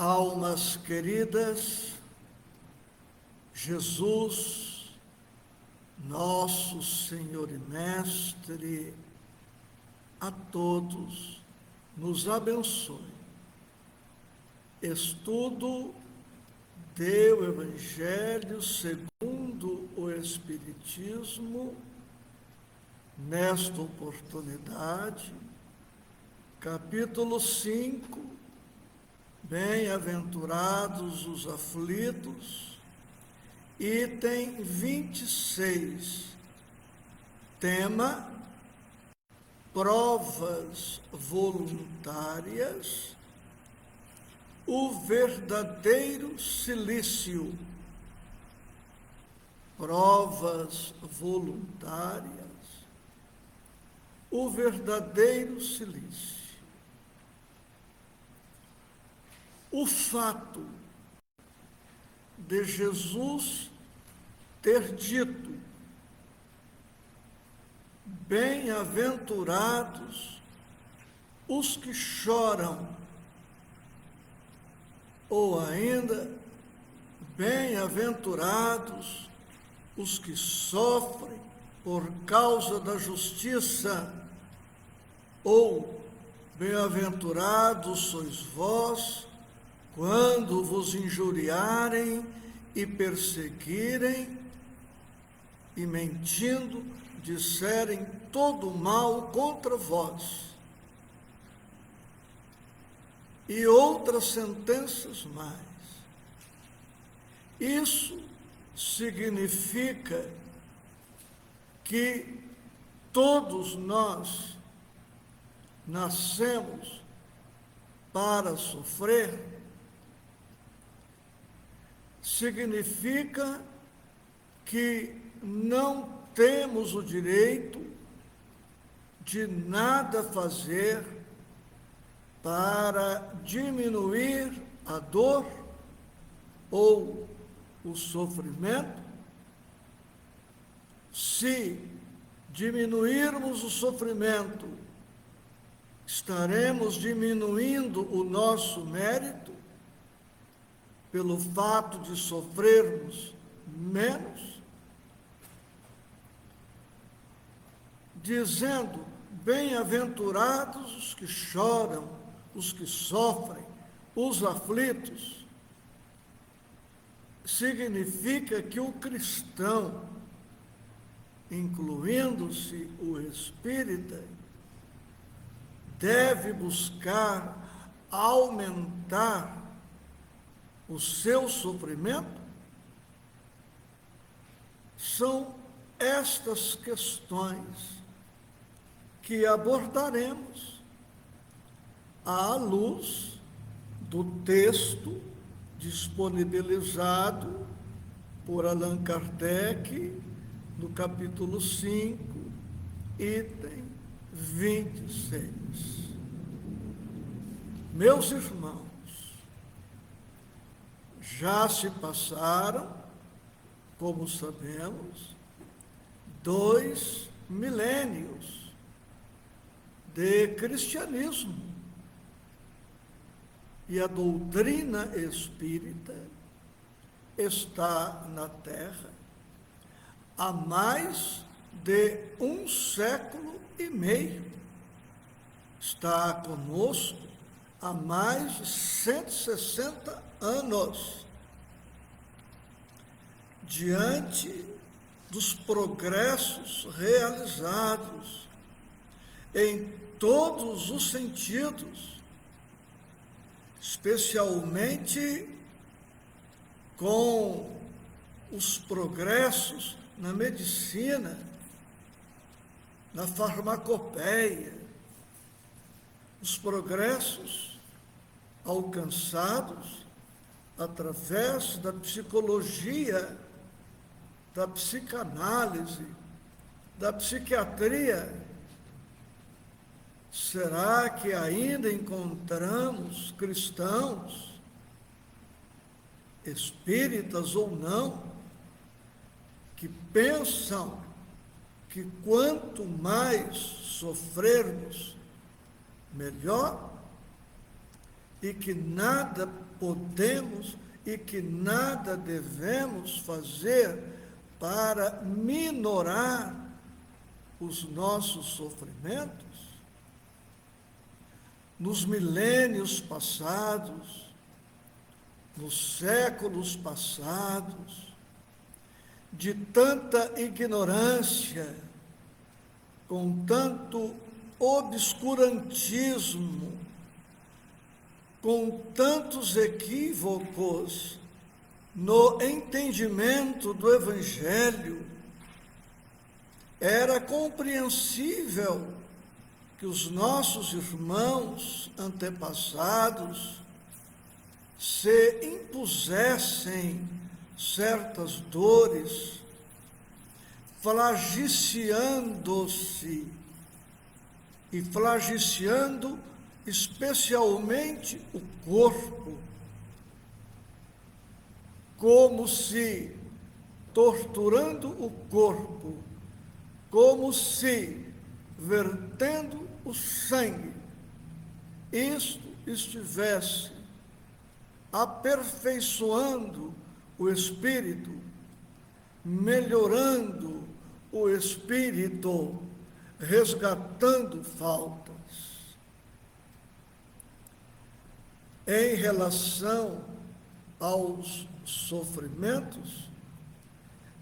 Almas queridas, Jesus, nosso Senhor e Mestre, a todos nos abençoe. Estudo do Evangelho segundo o Espiritismo, nesta oportunidade, capítulo 5, Bem-aventurados os aflitos, item 26, tema: provas voluntárias, o verdadeiro cilício. Provas voluntárias, o verdadeiro cilício. O fato de Jesus ter dito: bem-aventurados os que choram, ou ainda, bem-aventurados os que sofrem por causa da justiça, ou bem-aventurados sois vós quando vos injuriarem e perseguirem e, mentindo, disserem todo mal contra vós. E outras sentenças mais. Isso significa que todos nós nascemos para sofrer. Significa que não temos o direito de nada fazer para diminuir a dor ou o sofrimento. Se diminuirmos o sofrimento, estaremos diminuindo o nosso mérito pelo fato de sofrermos menos, dizendo: bem-aventurados os que choram, os que sofrem, os aflitos. Significa que o cristão, incluindo-se o espírita, deve buscar aumentar o seu sofrimento. São estas questões que abordaremos à luz do texto disponibilizado por Allan Kardec no capítulo 5, item 26. Meus irmãos, já se passaram, como sabemos, 2 milênios de cristianismo, e a doutrina espírita está na Terra há mais de 1 século e meio. Está conosco há mais de 160 anos. Diante dos progressos realizados em todos os sentidos, especialmente com os progressos na medicina, na farmacopeia, os progressos alcançados através da psicologia, da psicanálise, da psiquiatria. Será que ainda encontramos cristãos, espíritas ou não, que pensam que quanto mais sofrermos, melhor, e que nada podemos e que nada devemos fazer para minorar os nossos sofrimentos? Nos milênios passados, nos séculos passados, de tanta ignorância, com tanto obscurantismo, com tantos equívocos no entendimento do Evangelho, era compreensível que os nossos irmãos antepassados se impusessem certas dores, flagiciando-se e flagiciando especialmente o corpo, como se torturando o corpo, como se vertendo o sangue, isto estivesse aperfeiçoando o espírito, melhorando o espírito, resgatando faltas. Em relação aos sofrimentos,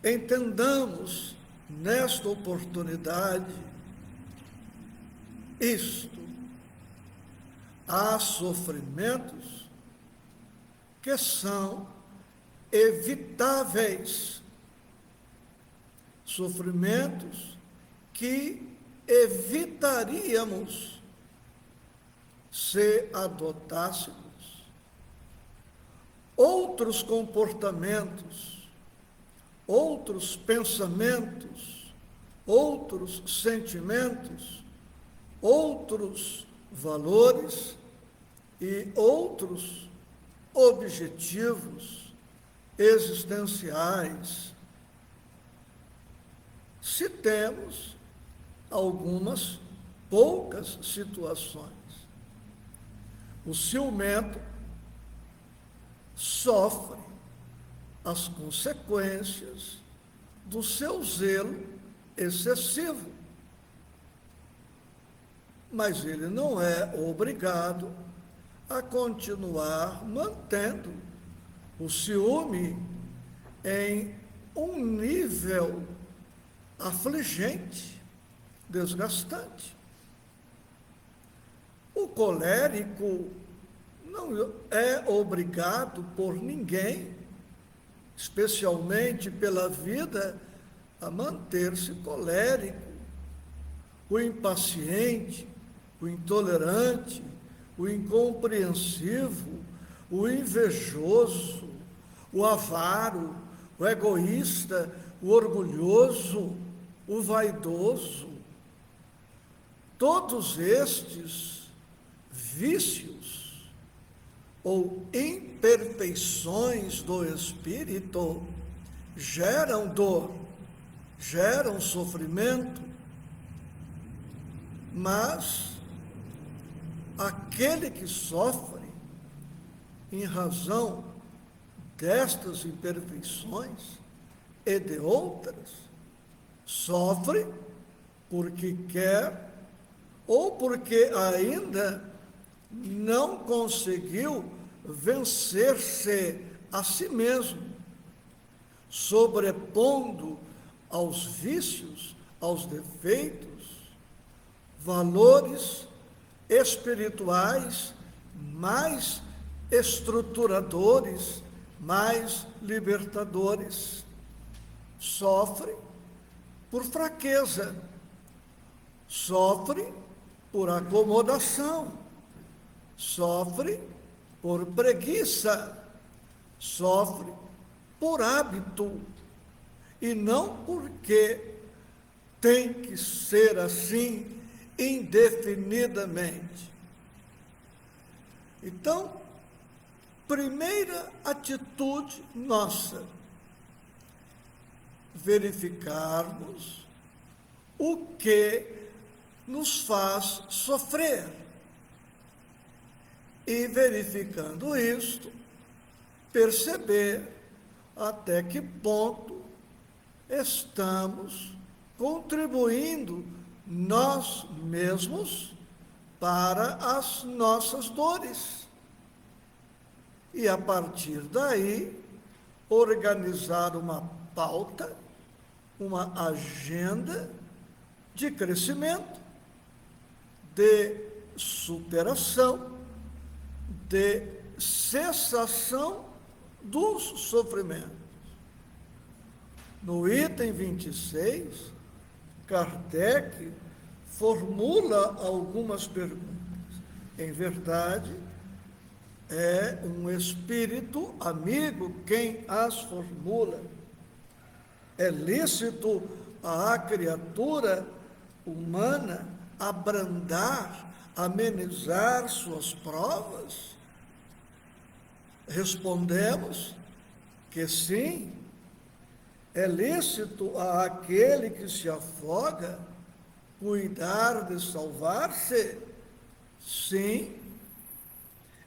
entendamos nesta oportunidade isto: há sofrimentos que são evitáveis, sofrimentos que evitaríamos se adotássemos outros comportamentos, outros pensamentos, outros sentimentos, outros valores e outros objetivos existenciais. Citemos algumas poucas situações. O ciumento sofre as consequências do seu zelo excessivo, mas ele não é obrigado a continuar mantendo o ciúme em um nível afligente, desgastante. O colérico não é obrigado por ninguém, especialmente pela vida, a manter-se colérico. O impaciente, o intolerante, o incompreensivo, o invejoso, o avaro, o egoísta, o orgulhoso, o vaidoso. Todos estes vícios ou imperfeições do espírito geram dor, geram sofrimento, mas aquele que sofre em razão destas imperfeições e de outras, sofre porque quer ou porque ainda não conseguiu vencer-se a si mesmo, sobrepondo aos vícios, aos defeitos, valores espirituais mais estruturadores, mais libertadores. Sofre por fraqueza, sofre por acomodação, sofre por preguiça, sofre por hábito, e não porque tem que ser assim indefinidamente. Então, primeira atitude nossa, verificarmos o que nos faz sofrer. E verificando isto, perceber até que ponto estamos contribuindo nós mesmos para as nossas dores. E a partir daí, organizar uma pauta, uma agenda de crescimento, de superação, de cessação dos sofrimentos. No item 26, Kardec formula algumas perguntas. Em verdade, é um espírito amigo quem as formula. É lícito à criatura humana abrandar, amenizar suas provas? Respondemos que sim. É lícito àquele que se afoga cuidar de salvar-se? Sim.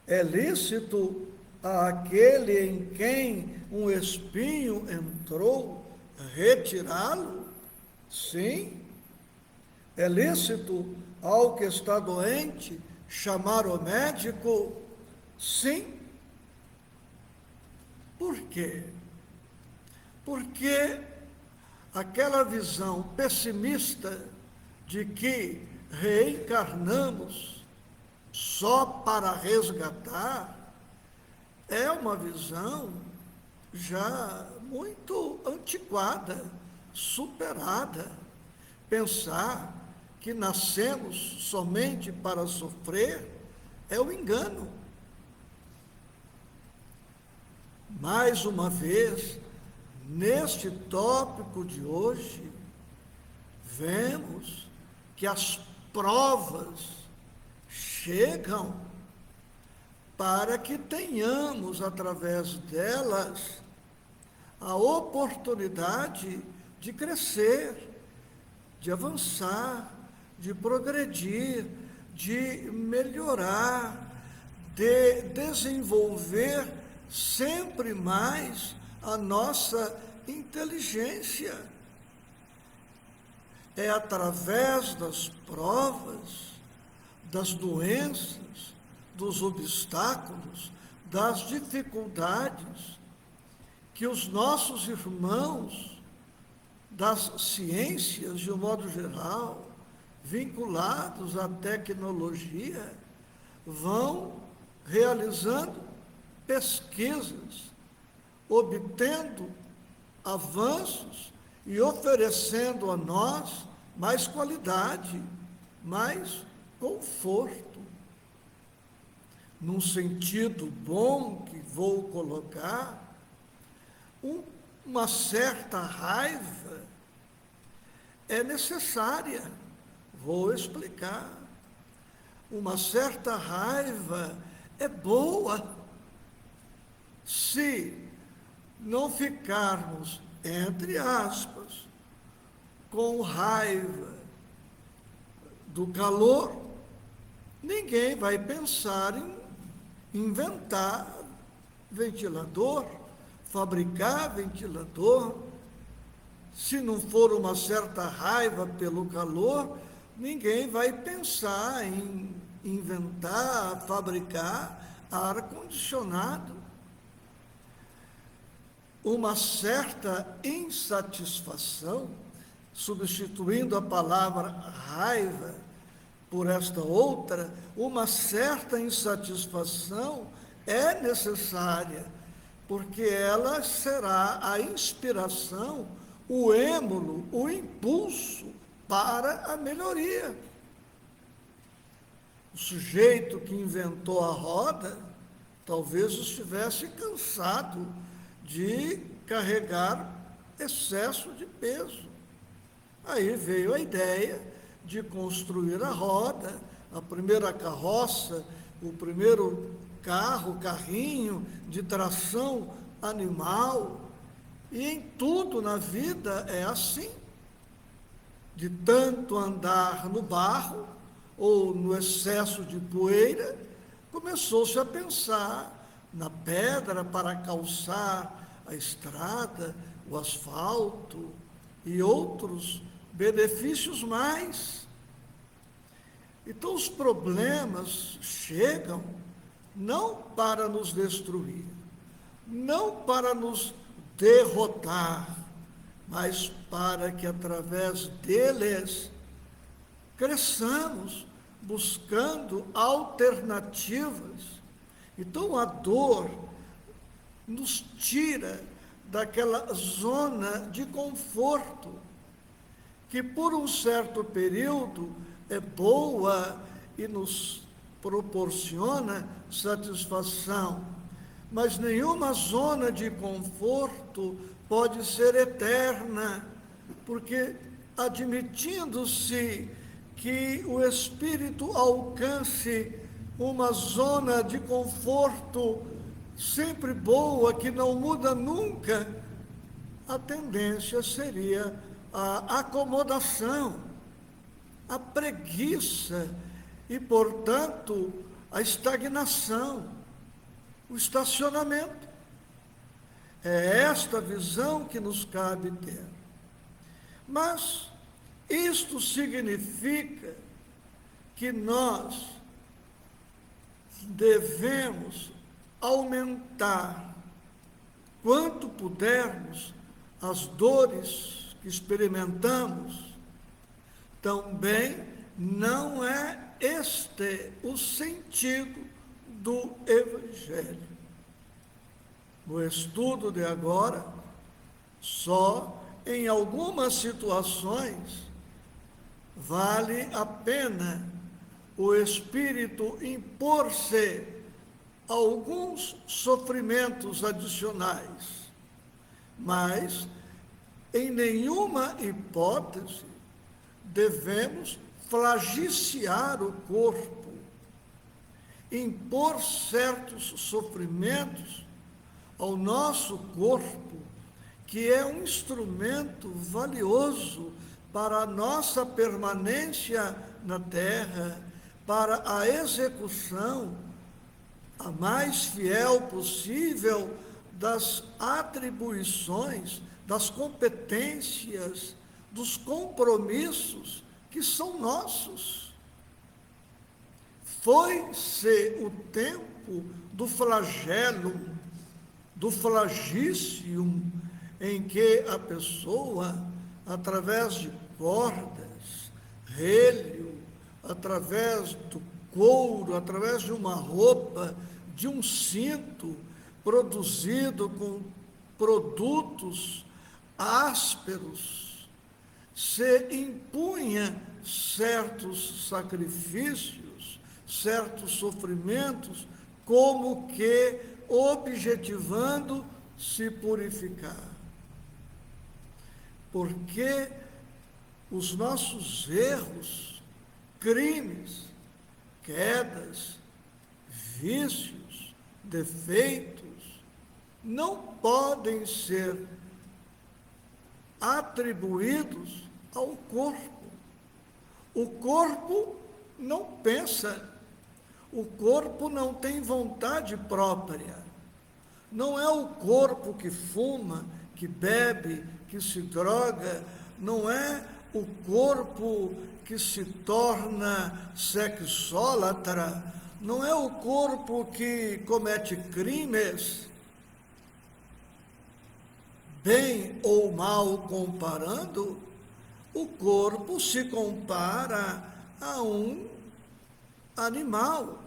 É lícito àquele em quem um espinho entrou retirá-lo? Sim. É lícito ao que está doente chamar o médico? Sim. Por quê? Porque aquela visão pessimista de que reencarnamos só para resgatar é uma visão já muito antiquada, superada. Pensar que nascemos somente para sofrer é um engano. Mais uma vez, neste tópico de hoje, vemos que as provas chegam para que tenhamos, através delas, a oportunidade de crescer, de avançar, de progredir, de melhorar, de desenvolver sempre mais a nossa inteligência. É através das provas, das doenças, dos obstáculos, das dificuldades, que os nossos irmãos das ciências, de um modo geral, vinculados à tecnologia, vão realizando pesquisas, obtendo avanços e oferecendo a nós mais qualidade, mais conforto. Num sentido bom que vou colocar, uma certa raiva é necessária. Vou explicar. Uma certa raiva é boa se não ficarmos, entre aspas, com raiva do calor. Ninguém vai pensar em inventar ventilador, fabricar ventilador. Se não for uma certa raiva pelo calor, ninguém vai pensar em inventar, fabricar ar-condicionado. Uma certa insatisfação, substituindo a palavra raiva por esta outra, uma certa insatisfação é necessária, porque ela será a inspiração, o êmulo, o impulso para a melhoria. O sujeito que inventou a roda talvez estivesse cansado de carregar excesso de peso. Aí veio a ideia de construir a roda, a primeira carroça, o primeiro carro, carrinho de tração animal. E em tudo na vida é assim. De tanto andar no barro ou no excesso de poeira, começou-se a pensar na pedra para calçar a estrada, o asfalto e outros benefícios mais. Então, os problemas chegam não para nos destruir, não para nos derrotar, mas para que através deles cresçamos buscando alternativas. Então, a dor nos tira daquela zona de conforto, que por um certo período é boa e nos proporciona satisfação, mas nenhuma zona de conforto pode ser eterna, porque admitindo-se que o espírito alcance uma zona de conforto sempre boa, que não muda nunca, a tendência seria a acomodação, a preguiça e, portanto, a estagnação, o estacionamento. É esta visão que nos cabe ter. Mas isto significa que nós devemos aumentar, quanto pudermos, as dores que experimentamos. Também não é este o sentido do Evangelho. No estudo de agora, só em algumas situações vale a pena o espírito impor-se alguns sofrimentos adicionais, mas em nenhuma hipótese devemos flagiciar o corpo, impor certos sofrimentos ao nosso corpo, que é um instrumento valioso para a nossa permanência na terra, para a execução a mais fiel possível das atribuições, das competências, dos compromissos que são nossos. Foi-se o tempo do flagelo, do flagícium, em que a pessoa, através de cordas, relho, através do couro, através de uma roupa, de um cinto produzido com produtos ásperos, se impunha certos sacrifícios, certos sofrimentos, como que objetivando se purificar. Porque os nossos erros, crimes, quedas, vícios, defeitos, não podem ser atribuídos ao corpo. O corpo não pensa, o corpo não tem vontade própria. Não é o corpo que fuma, que bebe, que se droga, não é o corpo que se torna sexólatra, não é o corpo que comete crimes. Bem ou mal comparando, o corpo se compara a um animal,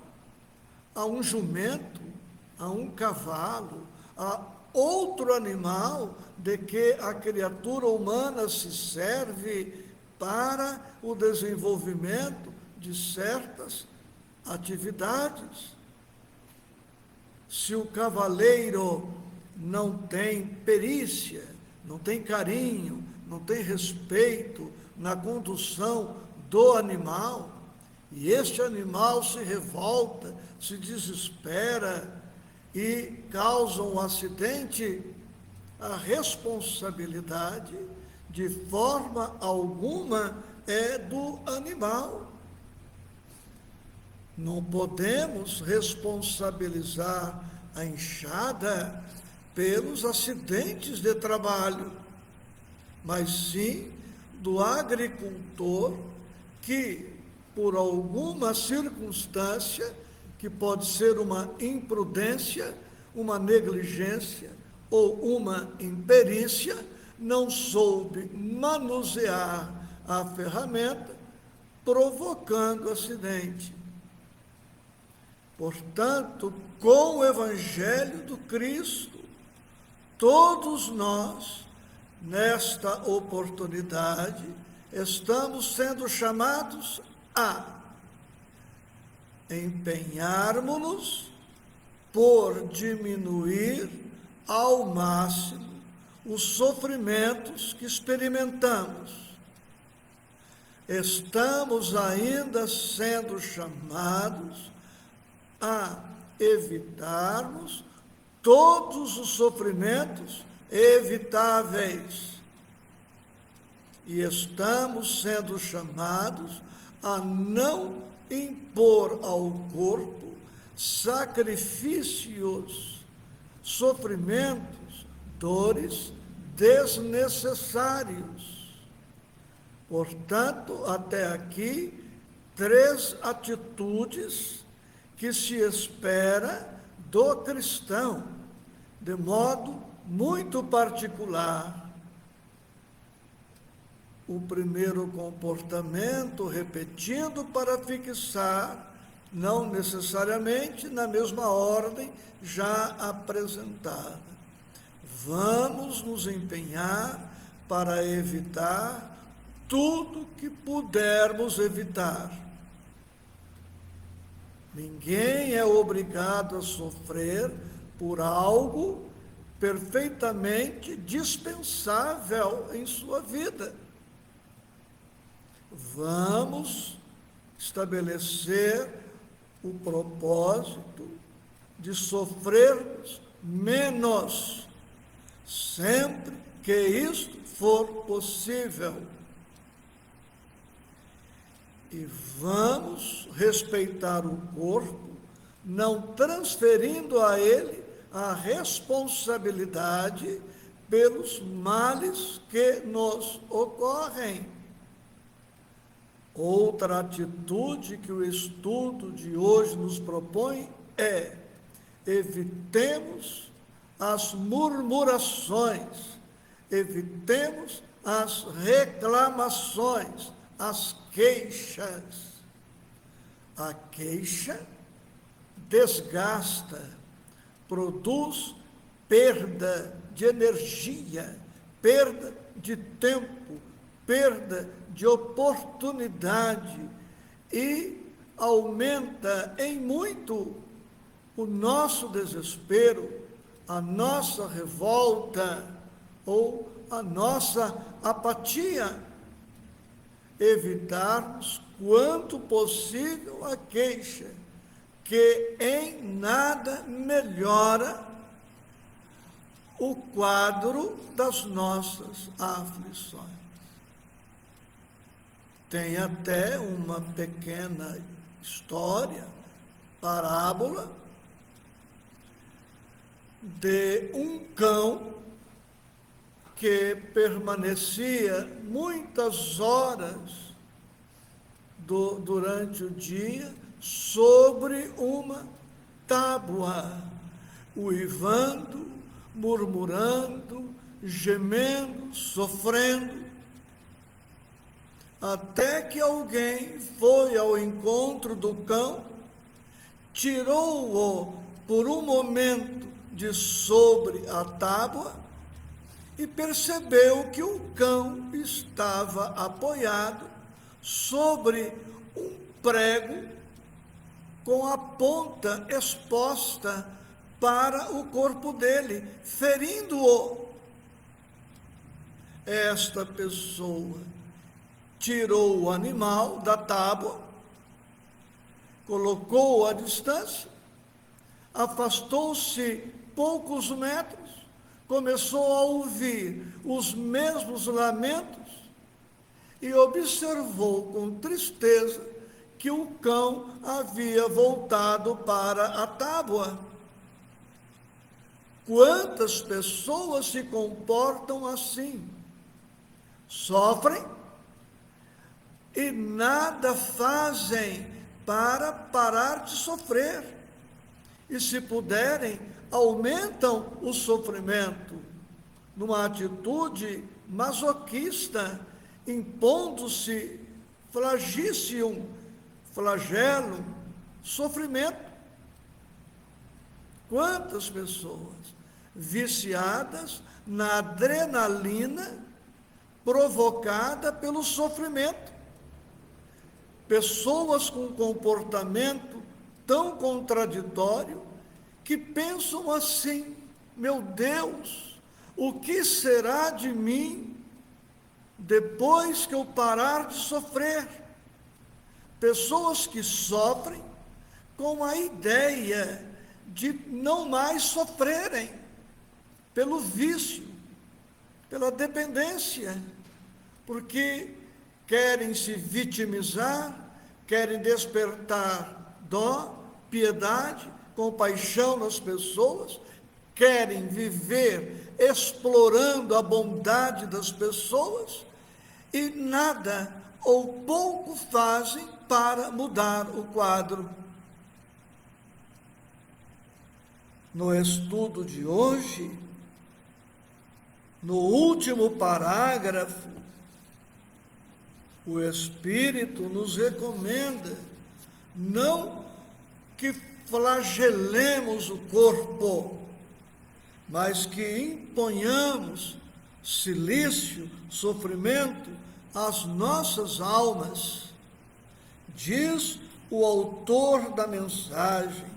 a um jumento, a um cavalo, a outro animal de que a criatura humana se serve para o desenvolvimento de certas atividades. Se o cavaleiro não tem perícia, não tem carinho, não tem respeito na condução do animal, e este animal se revolta, se desespera e causa um acidente, a responsabilidade, de forma alguma, é do animal. Não podemos responsabilizar a enxada pelos acidentes de trabalho, mas sim do agricultor que, por alguma circunstância, que pode ser uma imprudência, uma negligência ou uma imperícia, não soube manusear a ferramenta, provocando acidente. Portanto, com o Evangelho do Cristo, todos nós, nesta oportunidade, estamos sendo chamados a empenharmos-nos por diminuir ao máximo os sofrimentos que experimentamos. Estamos ainda sendo chamados a evitarmos todos os sofrimentos evitáveis. E estamos sendo chamados a não impor ao corpo sacrifícios, sofrimentos, dores desnecessários. Portanto, até aqui, 3 atitudes que se espera do cristão, de modo muito particular. O primeiro comportamento, repetindo para fixar, não necessariamente na mesma ordem já apresentada. Vamos nos empenhar para evitar tudo que pudermos evitar. Ninguém é obrigado a sofrer por algo perfeitamente dispensável em sua vida. Vamos estabelecer o propósito de sofrermos menos, sempre que isto for possível. E vamos respeitar o corpo, não transferindo a ele a responsabilidade pelos males que nos ocorrem. Outra atitude que o estudo de hoje nos propõe é: evitemos as murmurações, evitemos as reclamações, as queixas. A queixa desgasta, produz perda de energia, perda de tempo, perda de oportunidade e aumenta em muito o nosso desespero, a nossa revolta ou a nossa apatia. Evitarmos quanto possível a queixa, que em nada melhora o quadro das nossas aflições. Tem até uma pequena história, parábola, de um cão que permanecia muitas horas durante o dia sobre uma tábua, uivando, murmurando, gemendo, sofrendo, até que alguém foi ao encontro do cão, tirou-o por um momento de sobre a tábua e percebeu que o cão estava apoiado sobre um prego com a ponta exposta para o corpo dele, ferindo-o. Esta pessoa tirou o animal da tábua, colocou-o à distância, afastou-se poucos metros, começou a ouvir os mesmos lamentos e observou com tristeza que o cão havia voltado para a tábua. Quantas pessoas se comportam assim? Sofrem e nada fazem para parar de sofrer. E se puderem, aumentam o sofrimento numa atitude masoquista, impondo-se flagelo, sofrimento. Quantas pessoas viciadas na adrenalina provocada pelo sofrimento. Pessoas com comportamento tão contraditório que pensam assim: meu Deus, o que será de mim depois que eu parar de sofrer? Pessoas que sofrem com a ideia de não mais sofrerem pelo vício, pela dependência, porque querem se vitimizar, querem despertar dó, piedade, compaixão nas pessoas, querem viver explorando a bondade das pessoas e nada ou pouco fazem para mudar o quadro. No estudo de hoje, no último parágrafo, o Espírito nos recomenda não que flagelemos o corpo, mas que imponhamos cilício, sofrimento às nossas almas. Diz o autor da mensagem,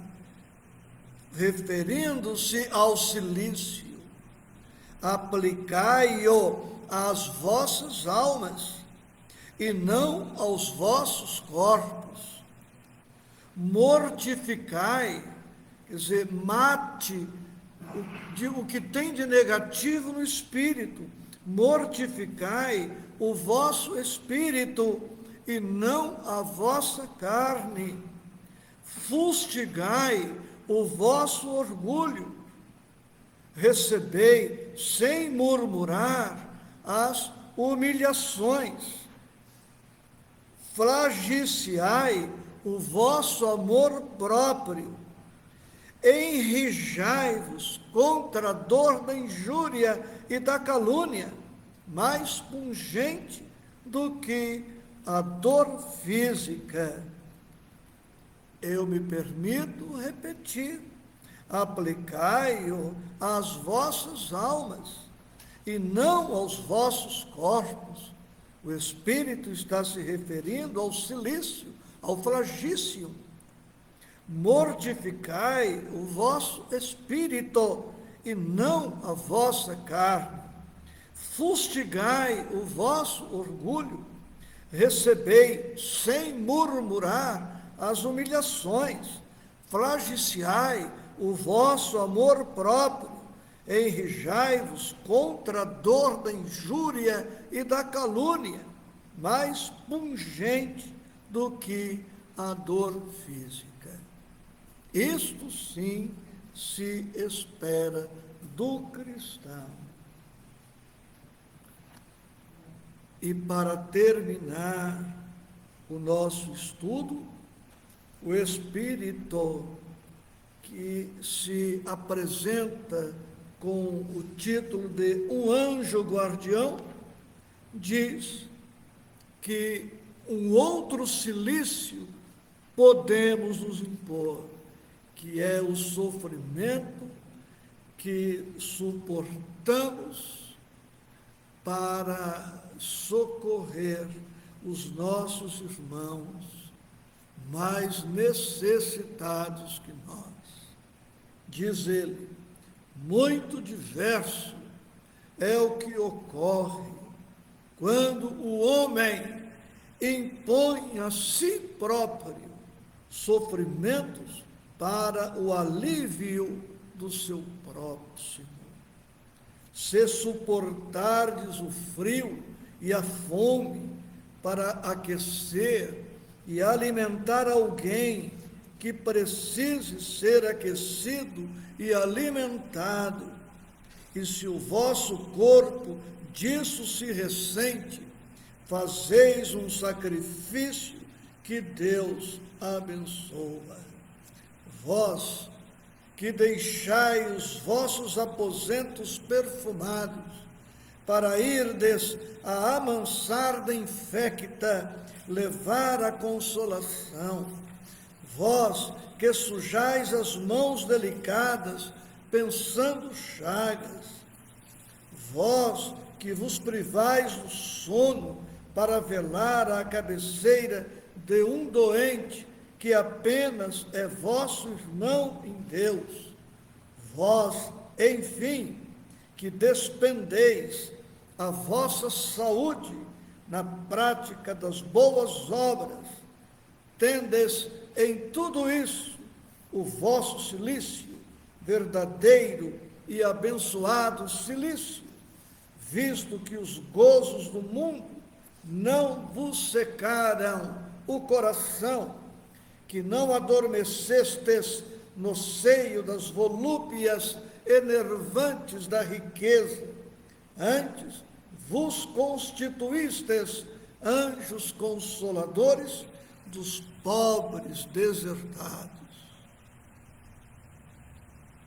referindo-se ao cilício: aplicai-o às vossas almas e não aos vossos corpos. Mortificai, quer dizer, mate o que tem de negativo no espírito. Mortificai o vosso espírito e não a vossa carne. Fustigai o vosso orgulho. Recebei sem murmurar as humilhações. Flagiciai o vosso amor próprio. Enrijai-vos contra a dor da injúria e da calúnia, mais pungente do que a dor física. Eu me permito repetir: aplicai-o às vossas almas e não aos vossos corpos. O Espírito está se referindo ao cilício, ao flagício. Mortificai o vosso espírito e não a vossa carne. Fustigai o vosso orgulho. Recebei sem murmurar as humilhações. Flagiciai o vosso amor próprio. Enrijai-vos contra a dor da injúria e da calúnia, mais pungente do que a dor física. Isto sim se espera do cristão. E para terminar o nosso estudo, o Espírito, que se apresenta com o título de um anjo guardião, diz que um outro cilício podemos nos impor, que é o sofrimento que suportamos para socorrer os nossos irmãos mais necessitados que nós. Diz ele: muito diverso é o que ocorre quando o homem impõe a si próprio sofrimentos para o alívio do seu próximo. Se suportardes o frio e a fome para aquecer e alimentar alguém que precise ser aquecido e alimentado. E se o vosso corpo disso se ressente, fazeis um sacrifício que Deus abençoa. Vós que deixai os vossos aposentos perfumados, para irdes a amansarda infecta, levar a consolação. Vós que sujais as mãos delicadas, pensando chagas. Vós que vos privais do sono, para velar à cabeceira de um doente, que apenas é vosso irmão em Deus. Vós, enfim, que despendeis a vossa saúde na prática das boas obras, tendes em tudo isso o vosso cilício, verdadeiro e abençoado cilício, visto que os gozos do mundo não vos secaram o coração, que não adormecestes no seio das volúpias enervantes da riqueza, antes vos constituístes anjos consoladores dos pobres deserdados.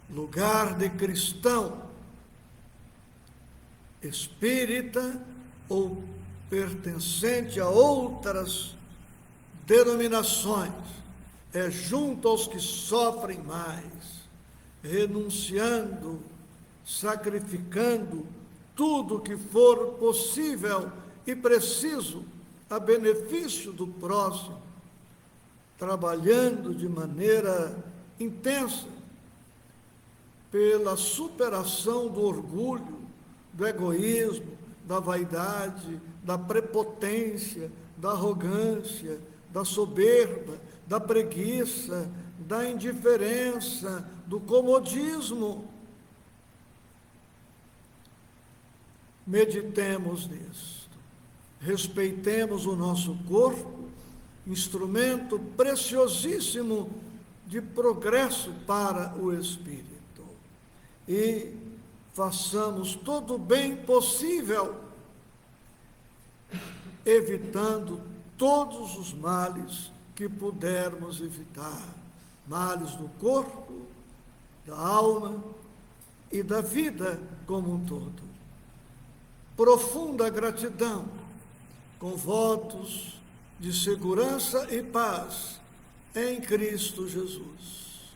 Lugar de cristão, espírita ou pertencente a outras denominações, é junto aos que sofrem mais, renunciando, sacrificando tudo que for possível e preciso a benefício do próximo, trabalhando de maneira intensa pela superação do orgulho, do egoísmo, da vaidade, da prepotência, da arrogância, da soberba, da preguiça, da indiferença, do comodismo. Meditemos nisto. Respeitemos o nosso corpo, instrumento preciosíssimo de progresso para o espírito. E façamos todo o bem possível, evitando todos os males que pudermos evitar, males do corpo, da alma e da vida como um todo. Profunda gratidão, com votos de segurança e paz em Cristo Jesus.